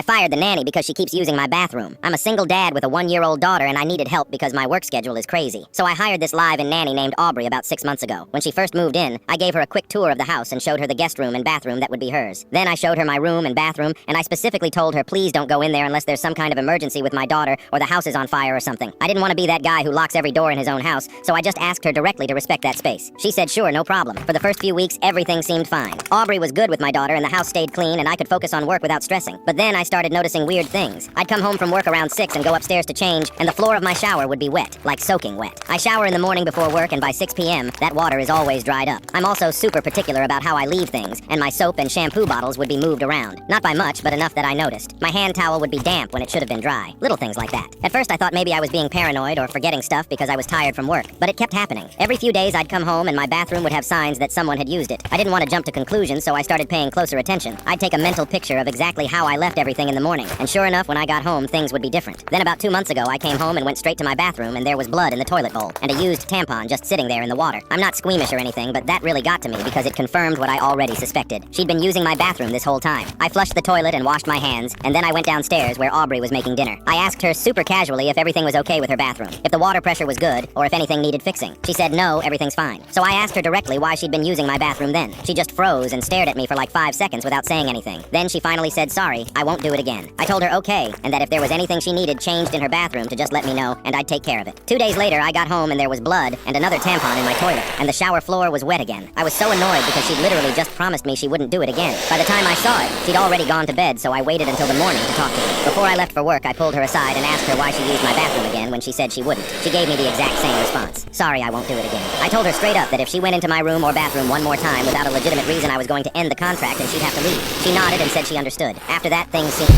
fired the nanny because she keeps using my bathroom. I'm a single dad with a 1-year-old daughter and I needed help because my work schedule is crazy. So I hired this live-in nanny named Aubrey about 6 months ago. When she first moved in, I gave her a quick tour of the house and showed her the guest room and bathroom that would be hers. Then I showed her my room and bathroom, and I specifically told her please don't go in there unless there's some kind of emergency with my daughter or the house is on fire or something. I didn't want to be that guy who locks every door in his own house, so I just asked her directly to respect that space. She said sure, no problem. For the first few weeks, everything seemed fine. Aubrey was good with my daughter and the house stayed clean and I could focus on work without stressing. But then I started noticing weird things. I'd come home from work around 6 and go upstairs to change, and the floor of my shower would be wet, like soaking wet. I shower in the morning before work, and by 6 p.m., that water is always dried up. I'm also super particular about how I leave things, and my soap and shampoo bottles would be moved around. Not by much, but enough that I noticed. My hand towel would be damp when it should have been dry. Little things like that. At first I thought maybe I was being paranoid or forgetting stuff because I was tired from work, but it kept happening. Every few days I'd come home and my bathroom would have signs that someone had used it. I didn't want to jump to conclusions, so I started paying closer attention. I'd take a mental picture of exactly how I left everything in the morning, and sure enough, when I got home, things would be different. Then about 2 months ago, I came home and went straight to my bathroom, and there was blood in the toilet bowl, and a used tampon just sitting there in the water. I'm not squeamish or anything, but that really got to me because it confirmed what I already suspected. She'd been using my bathroom this whole time. I flushed the toilet and washed my hands, and then I went downstairs where Aubrey was making dinner. I asked her super casually if everything was okay with her bathroom, if the water pressure was good, or if anything needed fixing. She said no, everything's fine. So I asked her directly why she'd been using my bathroom then. She just froze and stared at me for like 5 seconds without saying anything. Then she finally said sorry, I won't do it again. I told her okay, and that if there was anything she needed changed in her bathroom to just let me know, and I'd take care of it. 2 days later, I got home and there was blood and another tampon in my toilet, and the shower floor was wet again. I was so annoyed because she'd literally just promised me she wouldn't do it again. By the time I saw it, she'd already gone to bed, so I waited until the morning to talk to her. Before I left for work, I pulled her aside and asked her why she used my bathroom again when she said she wouldn't. She gave me the exact same response. Sorry, I won't do it again. I told her straight up that if she went into my room or bathroom one more time without a legitimate reason, I was going to end the contract and she'd have to leave. She nodded and said she understood. After that, things seemed